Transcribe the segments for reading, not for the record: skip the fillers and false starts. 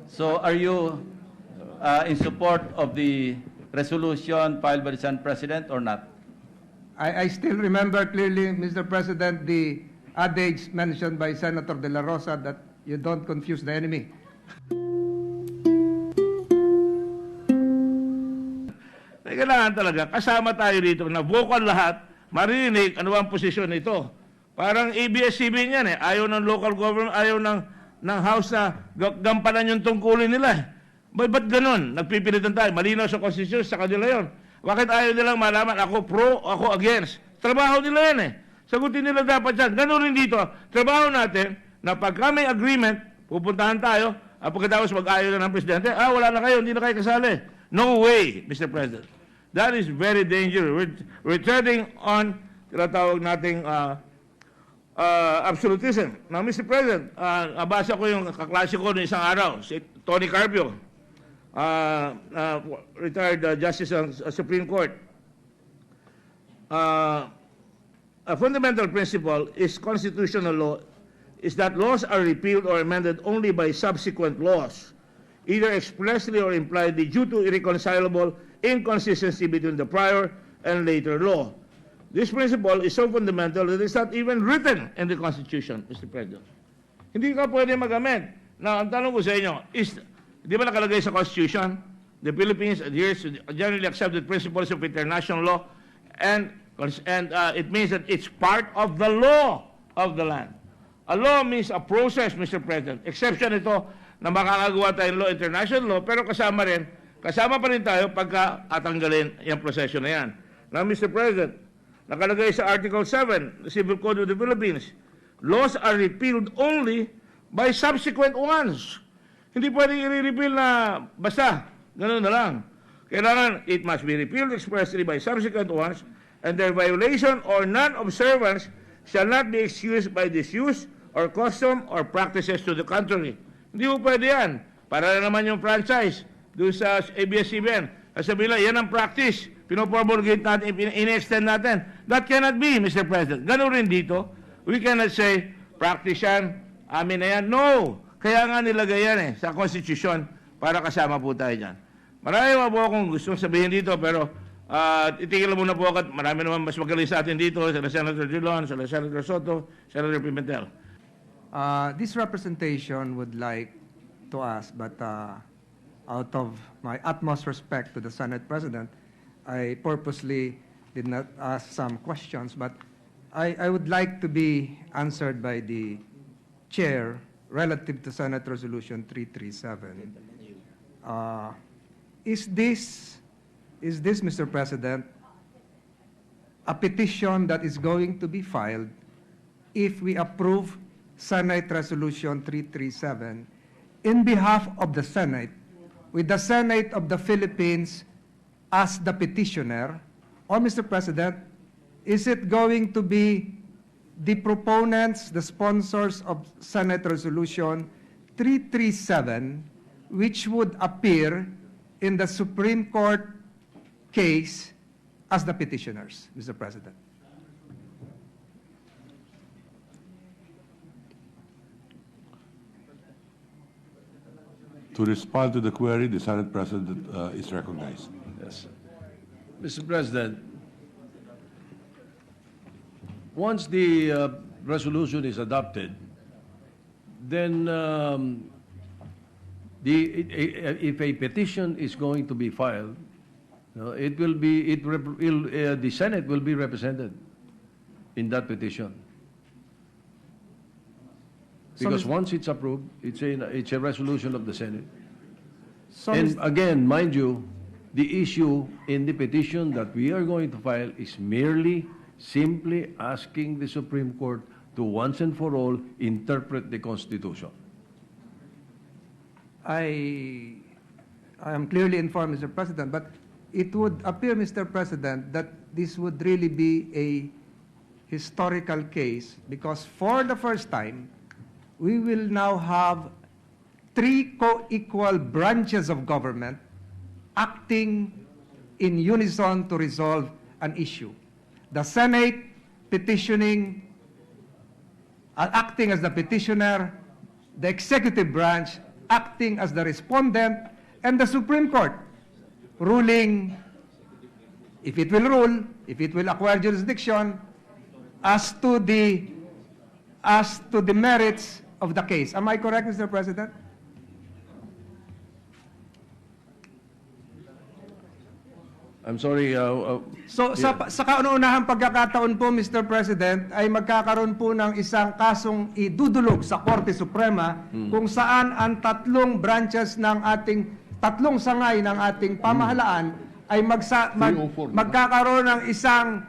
So are you in support of the resolution filed by the Senate President or not? I still remember clearly, Mr. President, the adage mentioned by Senator De La Rosa that you don't confuse the enemy. Kailangan talaga, kasama tayo dito na vocal lahat, marinig ano ang posisyon nito. Parang ABS-CBN yan eh. Ayaw ng local government, ayaw ng House na gampanan yung tungkulin nila. Ba't ganun? Nagpipilitan tayo. Malinaw sa Constitution, sa kanila yun. Bakit ayaw nilang malaman ako pro, ako against? Trabaho nila yan eh. Sagutin nila dapat yan. Ganun rin dito. Trabaho natin na pagka may agreement, pupuntahan tayo, pagkatapos mag-ayaw na ng Presidente, wala na kayo, hindi na kayo kasali. No way, Mr. President. That is very dangerous. We're treading on, tinatawag nating absolutism. Now, Mr. President, nabasa ko yung kaklase ko noong isang araw, si Tony Carpio, retired Justice ng Supreme Court. A fundamental principle is constitutional law is that laws are repealed or amended only by subsequent laws, either expressly or impliedly due to irreconcilable inconsistency between the prior and later law. This principle is so fundamental that it's not even written in the Constitution, Mr. President. Hindi ka pwede mag-amend. Now, ang tanong ko sa inyo, di ba nakalagay sa Constitution, the Philippines adheres to the generally accepted principles of international law, and it means that it's part of the law of the land. A law means a process, Mr. President. Exception ito na makakagawa tayong law, international law, pero kasama pa rin tayo pagka atanggalin yung proseso na yan. Now, Mr. President, nakalagay sa Article 7, the Civil Code of the Philippines, laws are repealed only by subsequent ones. Hindi pwedeng i-repeal na basta, ganoon na lang. Kailangan, it must be repealed expressly by subsequent ones, and their violation or non-observance shall not be excused by disuse or custom or practices to the contrary. Hindi mo pwede yan. Para naman yung franchise doon sa ABS-CBN. Sabihin lang, yan ang practice. Pinopromulgate natin, in-extend natin. That cannot be, Mr. President. Ganun rin dito. We cannot say, practice yan, amin na yan. No! Kaya nga nilagay yan sa Constitution para kasama po tayo dyan. Marami po akong gustong sabihin dito, pero itigil muna po ako. Marami naman mas magaling sa atin dito, sa Senator Dillon, sa Senator Soto, Senator Pimentel. This representation would like to ask, but out of my utmost respect to the Senate President, I purposely did not ask some questions, but I would like to be answered by the Chair relative to Senate Resolution 337. Is this, Mr. President, a petition that is going to be filed if we approve Senate Resolution 337 in behalf of the Senate, with the Senate of the Philippines as the petitioner, or Mr. President, is it going to be the proponents, the sponsors of Senate Resolution 337, which would appear in the Supreme Court case as the petitioners, Mr. President? To respond to the query, the Senate President is recognized. Yes. Mr. President, once the resolution is adopted, then if a petition is going to be filed, the Senate will be represented in that petition. Because once it's approved, it's a resolution of the Senate. And again, mind you, the issue in the petition that we are going to file is merely simply asking the Supreme Court to once and for all interpret the Constitution. I am clearly informed, Mr. President, but it would appear, Mr. President, that this would really be a historical case because for the first time, we will now have three co-equal branches of government acting in unison to resolve an issue. The Senate petitioning, acting as the petitioner, the executive branch acting as the respondent, and the Supreme Court ruling, if it will rule, if it will acquire jurisdiction, as to the merits of the case. Am I correct, Mr. President? I'm sorry. So sa kauna-unahang pagkakataon po, Mr. President, ay magkakaroon po ng isang kasong idudulog sa Korte Suprema kung saan ang tatlong branches ng tatlong sangay ng ating pamahalaan ay magkakaroon ng isang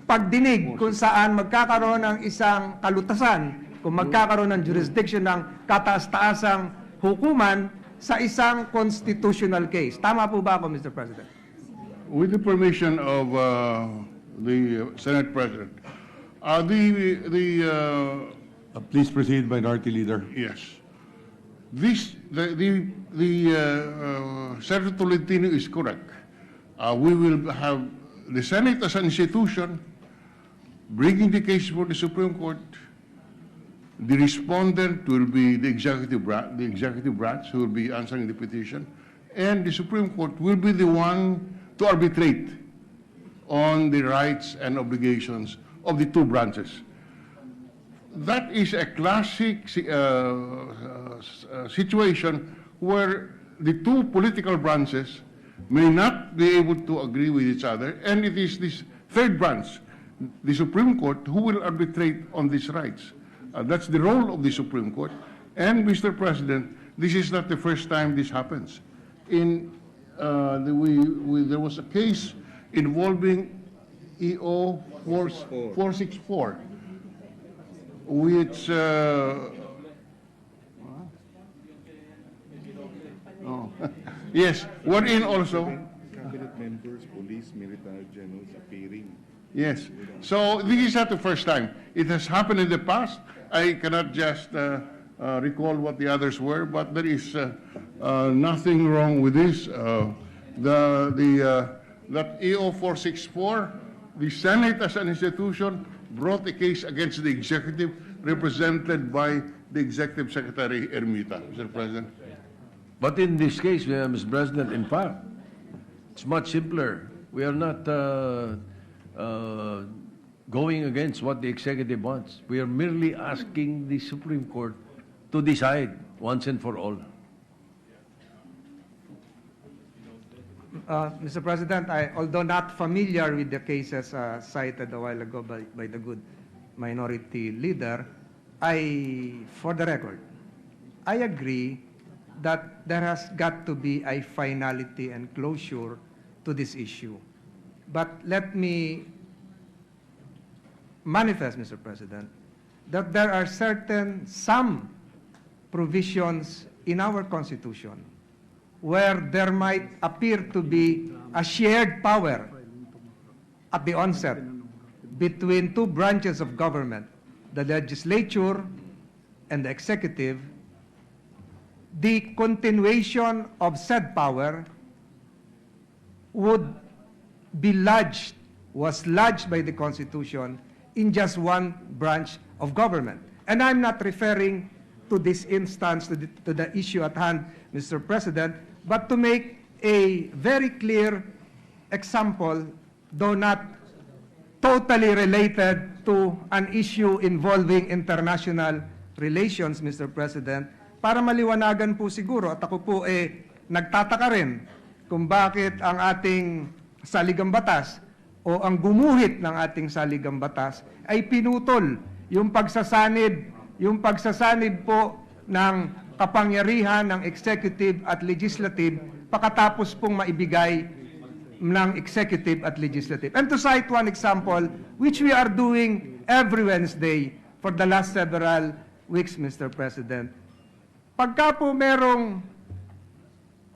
pagdinig kung saan magkakaroon ng isang kalutasan, kung magkakaroon ng jurisdiction ng kataas-taasang hukuman sa isang constitutional case. Tama po ba ako, Mr. President? With the permission of the Senate President, Please proceed, Minority Leader. yes, Senator Tolentino is correct. We will have the Senate as an institution bringing the case for the Supreme Court. The respondent will be the executive branch who will be answering the petition, and the Supreme Court will be the one to arbitrate on the rights and obligations of the two branches. That is a classic situation where the two political branches may not be able to agree with each other, and it is this third branch, the Supreme Court, who will arbitrate on these rights. That's the role of the Supreme Court. And, Mr. President, this is not the first time this happens. There was a case involving EO 464, which yes, wherein also cabinet members, police, military generals appearing. yes. So this is not the first time. It has happened in the past. I cannot just recall what the others were, but there is nothing wrong with this. That EO 464, the Senate as an institution brought a case against the executive represented by the Executive Secretary Ermita, Mr. President. But in this case, Mr. President, in fact, it's much simpler. We are not going against what the executive wants. We are merely asking the Supreme Court to decide once and for all. Mr. President, although not familiar with the cases cited a while ago by the good minority leader, for the record, I agree that there has got to be a finality and closure to this issue. But let me manifest, Mr. President, that there are some provisions in our Constitution where there might appear to be a shared power at the onset between two branches of government, the legislature and the executive. The continuation of said power was lodged by the Constitution in just one branch of government. And I'm not referring to this instance, to the issue at hand, Mr. President, but to make a very clear example, though not totally related to an issue involving international relations, Mr. President, para maliwanagan po siguro, at ako po nagtataka rin kung bakit ang ating saligang batas o ang gumuhit ng ating saligang batas ay pinutol yung pagsasanib po ng kapangyarihan ng executive at legislative pagkatapos pong maibigay ng executive at legislative. And to cite one example, which we are doing every Wednesday for the last several weeks, Mr. President, pagka po merong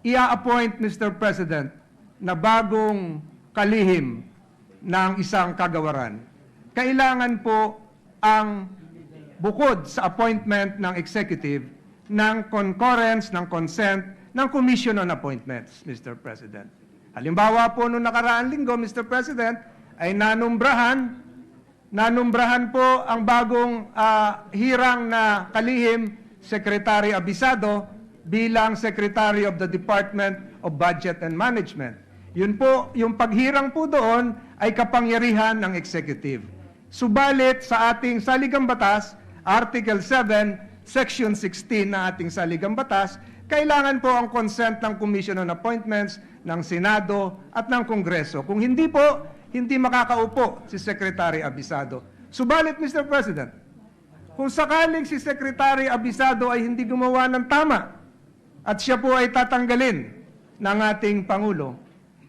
i-appoint, Mr. President, na bagong kalihim ng isang kagawaran, kailangan po ang bukod sa appointment ng executive, ng concurrence, ng consent, ng Commission on Appointments, Mr. President. Halimbawa po noong nakaraang linggo, Mr. President, ay nanumbrahan po ang bagong hirang na kalihim Secretary Abisado bilang Secretary of the Department of Budget and Management. Yun po, yung paghirang po doon ay kapangyarihan ng executive. Subalit sa ating saligang batas, Article 7, Section 16 na ating saligang batas, kailangan po ang consent ng Commission on Appointments, ng Senado at ng Kongreso. Kung hindi po, hindi makakaupo si Secretary Abisado. Subalit, Mr. President, kung sakaling si Secretary Abisado ay hindi gumawa ng tama at siya po ay tatanggalin ng ating Pangulo,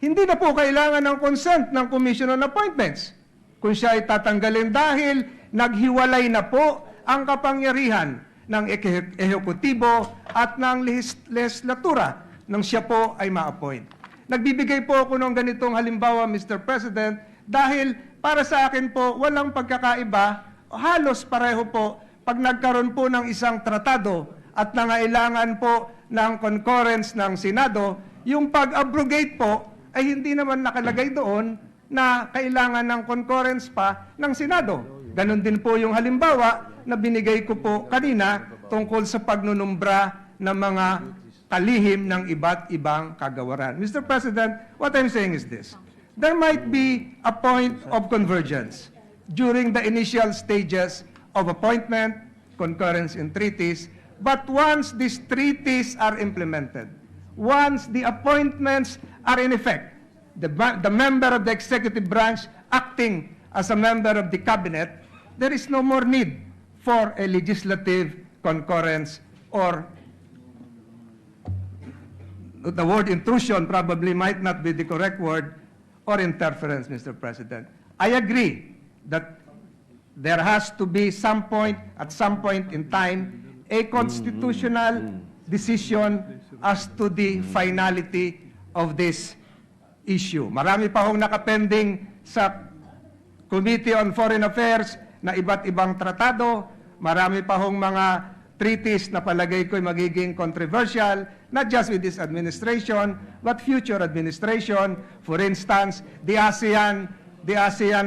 hindi na po kailangan ng consent ng Commission on Appointments. Kung siya ay tatanggalin dahil naghiwalay na po ang kapangyarihan ng ehekutibo at ng legislatura nang siya po ay ma-appoint. Nagbibigay po ako ng ganitong halimbawa, Mr. President, dahil para sa akin po, walang pagkakaiba, halos pareho po, pag nagkaroon po ng isang tratado at nangailangan po ng concurrence ng Senado, yung pag-abrogate po ay hindi naman nakalagay doon na kailangan ng concurrence pa ng Senado. Ganon din po yung halimbawa na binigay ko po kanina tungkol sa pagnunumbra ng mga kalihim ng iba't ibang kagawaran. Mr. President, what I'm saying is this. There might be a point of convergence during the initial stages of appointment, concurrence in treaties, but once these treaties are implemented, once the appointments are in effect, the member of the executive branch acting as a member of the cabinet, there is no more need for a legislative concurrence, or the word intrusion probably might not be the correct word, or interference, Mr. President. I agree that there has to be at some point in time, a constitutional decision as to the finality of this issue. Marami pa hong nakapending sa Committee on Foreign Affairs na iba't ibang tratado, marami pa hong mga treaties na palagay ko'y magiging controversial, not just with this administration, but future administration. For instance, the ASEAN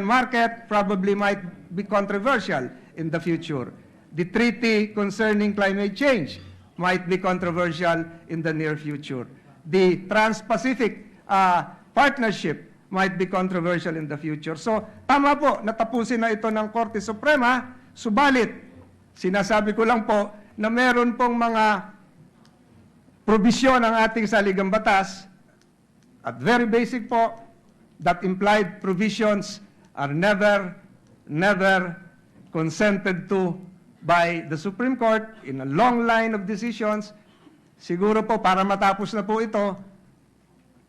market probably might be controversial in the future. The treaty concerning climate change might be controversial in the near future. The Trans-Pacific partnership might be controversial in the future. So, tama po, natapusin na ito ng Korte Suprema, subalit, sinasabi ko lang po na meron pong mga probisyon ng ating saligang batas at very basic po, that implied provisions are never consented to by the Supreme Court in a long line of decisions. Siguro po, para matapos na po ito,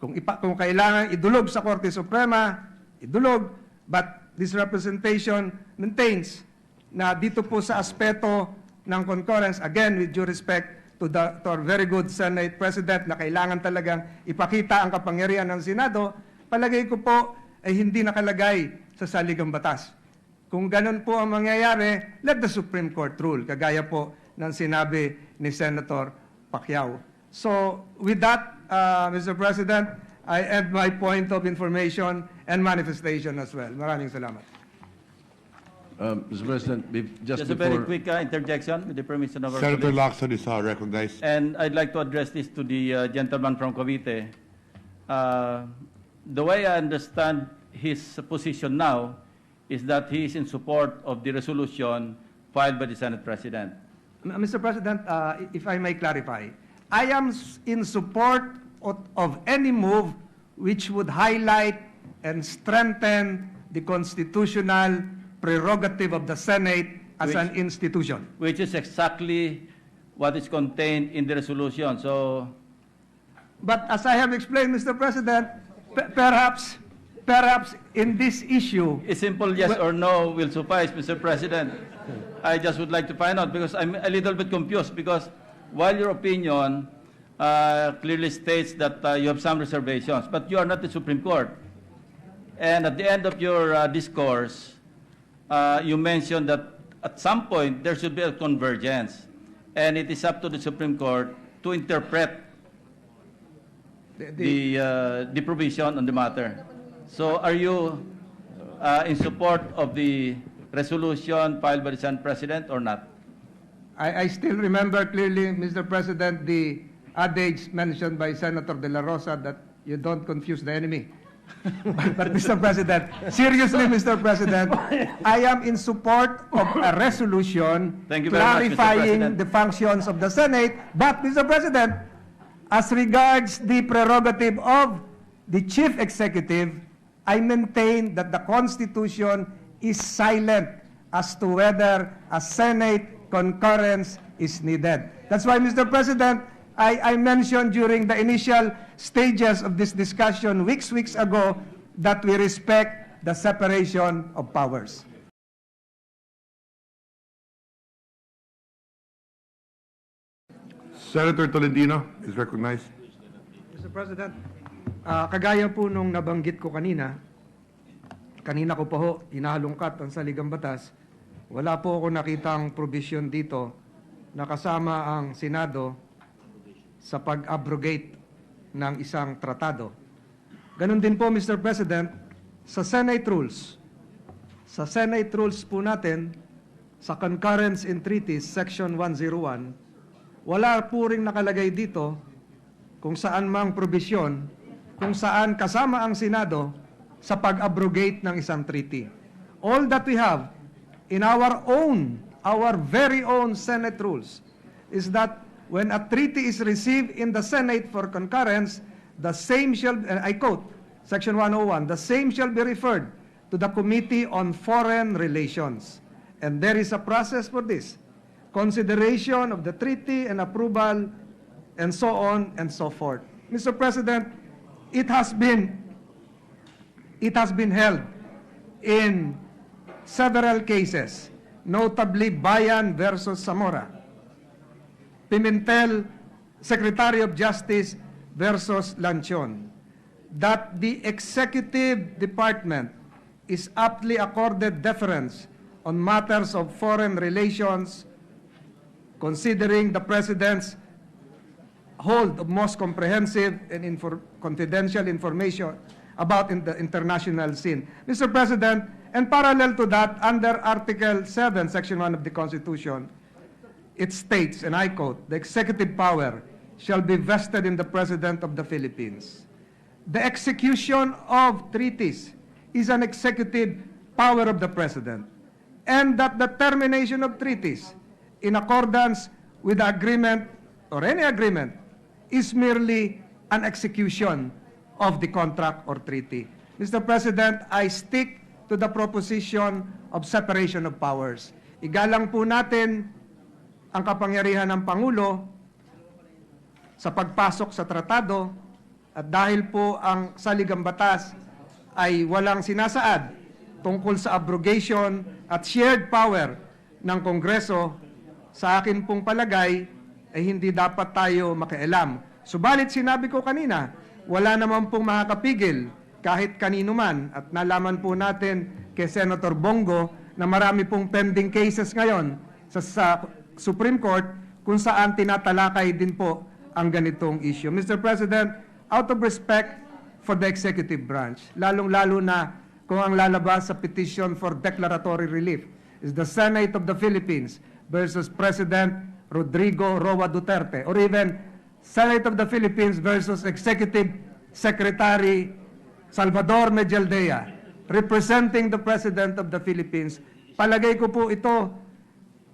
kung kailangan idulog sa Korte Suprema, idulog, but this representation maintains na dito po sa aspeto ng concurrence, again, with due respect to our very good Senate President na kailangan talagang ipakita ang kapangyarihan ng Senado, palagay ko po ay hindi nakalagay sa saligang batas. Kung ganun po ang mangyayari, let the Supreme Court rule, kagaya po ng sinabi ni Senator Pacquiao. So, with that, Mr. President, I end my point of information and manifestation as well. Maraming salamat. Mr. President, Just a very quick interjection with the permission of our Senator colleagues. Lacson is recognized. And I'd like to address this to the gentleman from Cavite. The way I understand his position now is that he is in support of the resolution filed by the Senate President. Mr. President, if I may clarify, I am in support of any move which would highlight and strengthen the constitutional prerogative of the Senate as an institution. Which is exactly what is contained in the resolution. So, but as I have explained, Mr. President, perhaps in this issue, a simple yes or no will suffice, Mr. President. I just would like to find out, because I'm a little bit confused, because while your opinion clearly states that you have some reservations, but you are not the Supreme Court. And at the end of your discourse, you mentioned that at some point there should be a convergence, and it is up to the Supreme Court to interpret the provision on the matter. So are you in support of the resolution filed by the Senate President or not? I still remember clearly, Mr. President, the adage mentioned by Senator De La Rosa that you don't confuse the enemy. But Mr. President, seriously, Mr. President, I am in support of a resolution Thank you very much, Mr. clarifying President. the functions of the Senate. But, Mr. President, as regards the prerogative of the Chief Executive, I maintain that the Constitution is silent as to whether a Senate concurrence is needed. That's why, Mr. President, I mentioned during the initial stages of this discussion weeks ago that we respect the separation of powers. Senator Tolentino is recognized. Mr. President, kagaya po nung nabanggit ko kanina ko pa ho, inahalungkat ang saligang batas, wala po ako nakitang provision dito na kasama ang Senado sa pag-abrogate ng isang tratado. Ganon din po, Mr. President, sa Senate rules. Sa Senate rules po natin, sa Concurrence in Treaties, Section 101, wala po ring nakalagay dito kung saan mang probisyon, kung saan kasama ang Senado sa pag-abrogate ng isang treaty. All that we have in our very own Senate rules is that when a treaty is received in the Senate for concurrence, the same shall, I quote, Section 101, the same shall be referred to the Committee on Foreign Relations. And there is a process for this. Consideration of the treaty and approval, and so on and so forth. Mr. President, it has been held in several cases, notably Bayan versus Zamora, Pimentel, Secretary of Justice versus Lanchon, that the executive department is aptly accorded deference on matters of foreign relations, considering the President's hold of most comprehensive and confidential information about the international scene. Mr. President, and parallel to that, under Article 7, Section 1 of the Constitution, it states, and I quote, the executive power shall be vested in the President of the Philippines. The execution of treaties is an executive power of the President, and that the termination of treaties in accordance with the agreement or any agreement is merely an execution of the contract or treaty. Mr. President, I stick to the proposition of separation of powers. Igalang po natin ang kapangyarihan ng Pangulo sa pagpasok sa tratado, at dahil po ang saligang batas ay walang sinasaad tungkol sa abrogation at shared power ng Kongreso, sa akin pong palagay ay hindi dapat tayo makialam. Subalit sinabi ko kanina, wala naman pong makakapigil kahit kanino man, at nalaman po natin kay Senator Bongo na marami pong pending cases ngayon sa Supreme Court kung saan tinatalakay din po ang ganitong issue. Mr. President, out of respect for the executive branch, lalong-lalo na kung ang lalabas sa petition for declaratory relief is the Senate of the Philippines versus President Rodrigo Roa Duterte, or even Senate of the Philippines versus Executive Secretary Salvador Medialdea, representing the President of the Philippines. Palagay ko po ito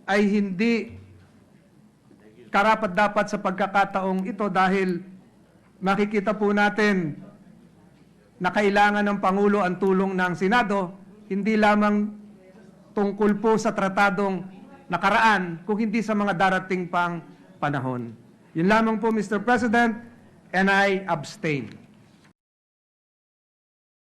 ay hindi karapat-dapat sa pagkakataong ito, dahil makikita po natin na kailangan ng Pangulo ang tulong ng Senado, hindi lamang tungkol po sa tratadong nakaraan, kung hindi sa mga darating pang panahon. Yun lamang po, Mr. President, and I abstain.